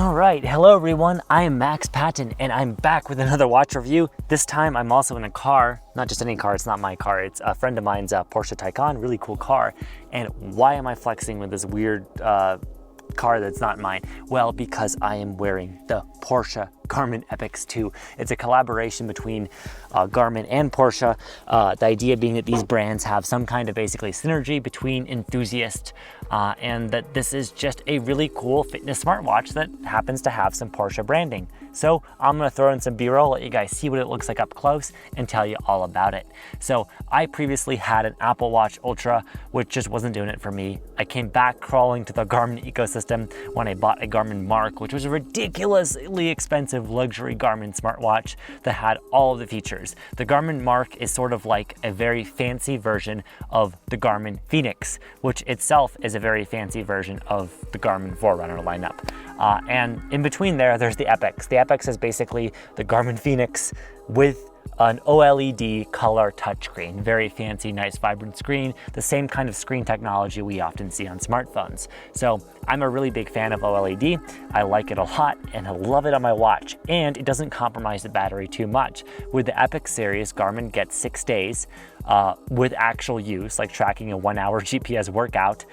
All right, hello everyone, I am Max Patton and I'm back with another watch review. This time I'm also in a car, not just any car, it's not my car, it's a friend of mine's Porsche Taycan, really cool car. And why am I flexing with this weird car that's not mine? Well, because I am wearing the Porsche Garmin Epix 2. It's a collaboration between Garmin and Porsche. The idea being that these brands have some kind of basically synergy between enthusiast and that this is just a really cool fitness smartwatch that happens to have some Porsche branding. So I'm gonna throw in some B-roll, let you guys see what it looks like up close and tell you all about it. So I previously had an Apple Watch Ultra, which just wasn't doing it for me. I came back crawling to the Garmin ecosystem when I bought a Garmin Mark, which was a ridiculously expensive luxury Garmin smartwatch that had all of the features. The Garmin Mark is sort of like a very fancy version of the Garmin Fenix, which itself is a very fancy version of the Garmin Forerunner lineup. And in between there's the Epix. The Epix is basically the Garmin Fenix with an OLED color touchscreen. Very fancy, nice, vibrant screen. The same kind of screen technology we often see on smartphones. So I'm a really big fan of OLED. I like it a lot and I love it on my watch. And it doesn't compromise the battery too much. With the Epix series, Garmin gets 6 days with actual use, like tracking a 1-hour GPS workout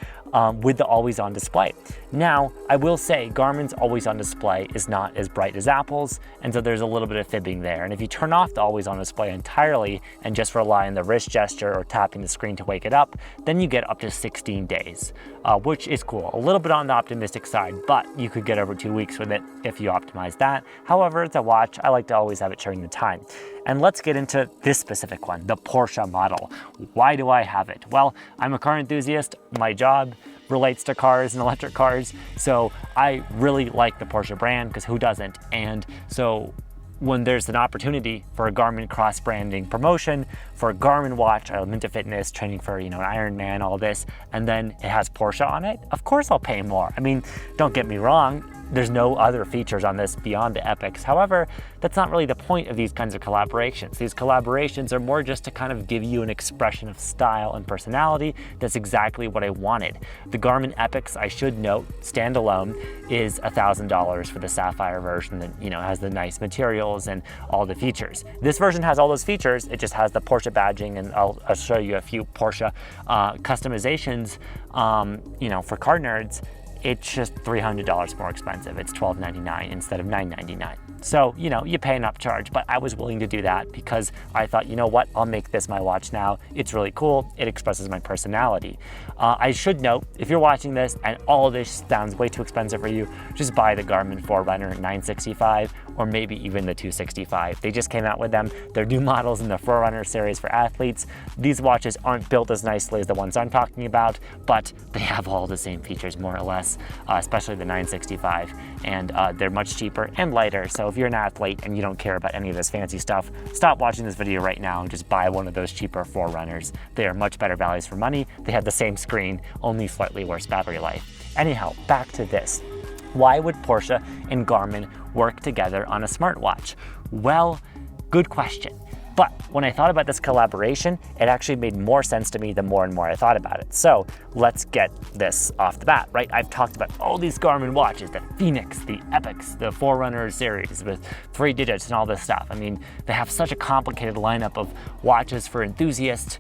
with the always-on display. Now, I will say Garmin's always-on display is not as bright as Apple's, and so there's a little bit of fibbing there. And if you turn off the always-on display entirely and just rely on the wrist gesture or tapping the screen to wake it up, then you get up to 16 days, which is cool. A little bit on the optimistic side, but you could get over 2 weeks with it if you optimize that. However, it's a watch. I like to always have it showing the time. And let's get into this specific one, the Porsche model. Why do I have it? Well, I'm a car enthusiast. My job relates to cars and electric cars. So I really like the Porsche brand because who doesn't? And so when there's an opportunity for a Garmin cross-branding promotion for a Garmin watch, I'm into fitness, training for, an Ironman, all this, and then it has Porsche on it, of course I'll pay more. I mean, don't get me wrong, there's no other features on this beyond the Epix. However, that's not really the point of these kinds of collaborations. These collaborations are more just to kind of give you an expression of style and personality. That's exactly what I wanted. The Garmin Epix, I should note, standalone, is $1,000 for the Sapphire version that, has the nice materials and all the features. This version has all those features. It just has the Porsche badging, and I'll show you a few Porsche customizations, for car nerds. It's just $300 more expensive. It's $12.99 instead of $9.99. So, you pay an upcharge, but I was willing to do that because I thought, you know what, I'll make this my watch now. It's really cool. It expresses my personality. I should note, if you're watching this and all of this sounds way too expensive for you, just buy the Garmin Forerunner 965 or maybe even the 265. They just came out with them. They're new models in the Forerunner series for athletes. These watches aren't built as nicely as the ones I'm talking about, but they have all the same features more or less, especially the 965. And they're much cheaper and lighter. So if you're an athlete and you don't care about any of this fancy stuff, stop watching this video right now and just buy one of those cheaper Forerunners. They are much better values for money. They have the same screen, only slightly worse battery life. Anyhow, back to this. Why would Porsche and Garmin work together on a smartwatch? Well, good question. But when I thought about this collaboration, it actually made more sense to me the more and more I thought about it. So let's get this off the bat, right? I've talked about all these Garmin watches, the Fenix, the Epix, the Forerunner series with 3 digits and all this stuff. I mean, they have such a complicated lineup of watches for enthusiasts.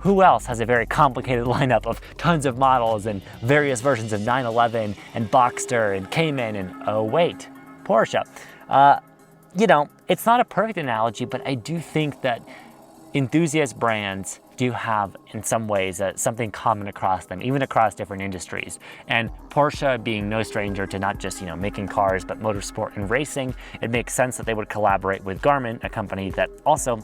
Who else has a very complicated lineup of tons of models and various versions of 911 and Boxster and Cayman and, oh wait, Porsche. It's not a perfect analogy, but I do think that enthusiast brands do have, in some ways, something common across them, even across different industries. And Porsche being no stranger to not just, making cars, but motorsport and racing, it makes sense that they would collaborate with Garmin, a company that also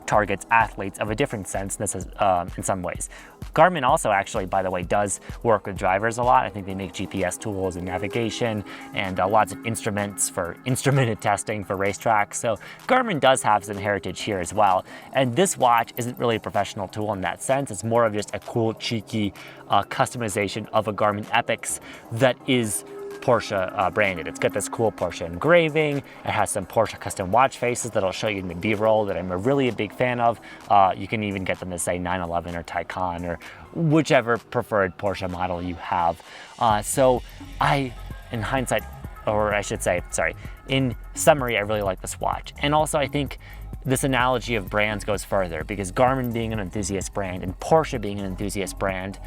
targets athletes of a different sense in some ways. Garmin also actually, by the way, does work with drivers a lot. I think they make GPS tools and navigation and lots of instruments for instrumented testing for racetracks. So Garmin does have some heritage here as well. And this watch isn't really a professional tool in that sense. It's more of just a cool, cheeky customization of a Garmin Epix that is Porsche branded. It's got this cool Porsche engraving. It has some Porsche custom watch faces that I'll show you in the B-roll that I'm really a big fan of. You can even get them to say 911 or Taycan or whichever preferred Porsche model you have. So I, in hindsight, or I should say, sorry, in summary, I really like this watch. And also I think this analogy of brands goes further, because Garmin being an enthusiast brand and Porsche being an enthusiast brand,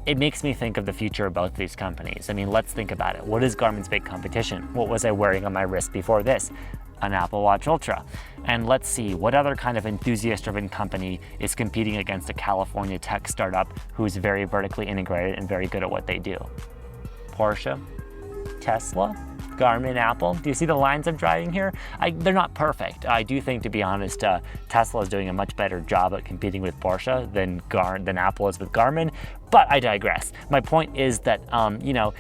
it makes me think of the future of both of these companies. I mean, let's think about it. What is Garmin's big competition? What was I wearing on my wrist before this? An Apple Watch Ultra. And let's see, what other kind of enthusiast-driven company is competing against a California tech startup who's very vertically integrated and very good at what they do? Porsche, Tesla, Garmin, Apple. Do you see the lines I'm driving here? They're not perfect. I do think, to be honest, Tesla is doing a much better job at competing with Porsche than Apple is with Garmin, but I digress. My point is that, you know,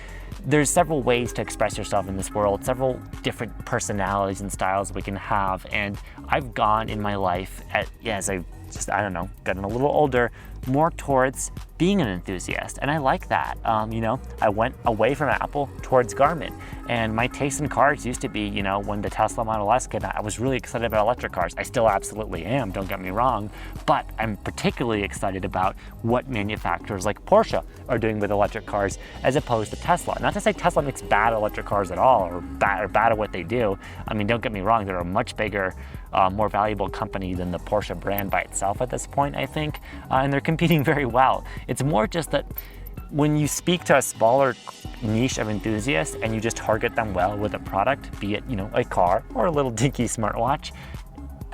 there's several ways to express yourself in this world, several different personalities and styles we can have, and I've gone in my life, as I've just, I don't know, gotten a little older, more towards being an enthusiast, and I like that. You know, I went away from Apple towards Garmin, and my taste in cars used to be, you know, when the Tesla Model S came out, I was really excited about electric cars. I still absolutely am, don't get me wrong, but I'm particularly excited about what manufacturers like Porsche are doing with electric cars as opposed to Tesla. Not to say Tesla makes bad electric cars at all, or bad at what they do. I mean, don't get me wrong, they're a much bigger, more valuable company than the Porsche brand by itself at this point, I think, and they're competing very well. It's more just that when you speak to a smaller niche of enthusiasts and you just target them well with a product, be it, you know, a car or a little dinky smartwatch,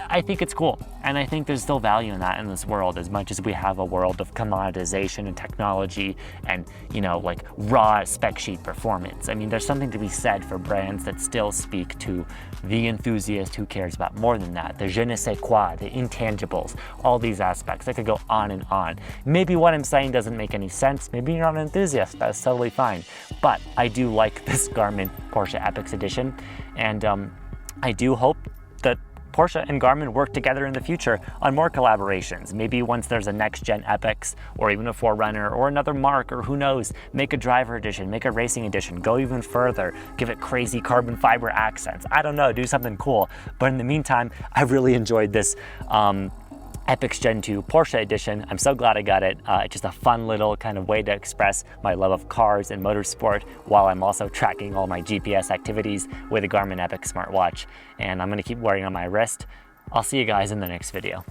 I think it's cool. And I think there's still value in that in this world, as much as we have a world of commoditization and technology and, you know, like raw spec sheet performance. I mean, there's something to be said for brands that still speak to the enthusiast who cares about more than that, the je ne sais quoi, the intangibles, all these aspects. I could go on and on. Maybe what I'm saying doesn't make any sense. Maybe you're not an enthusiast. That's totally fine. But I do like this Garmin Porsche Epics Edition, and I do hope that Porsche and Garmin work together in the future on more collaborations. Maybe once there's a next-gen Epics, or even a Forerunner, or another mark, or who knows, make a driver edition, make a racing edition, go even further, give it crazy carbon fiber accents. I don't know, do something cool. But in the meantime, I really enjoyed this Epics Gen 2 Porsche edition. I'm so glad I got it. It's just a fun little kind of way to express my love of cars and motorsport while I'm also tracking all my GPS activities with a Garmin Epic smartwatch. And I'm gonna keep wearing it on my wrist. I'll see you guys in the next video.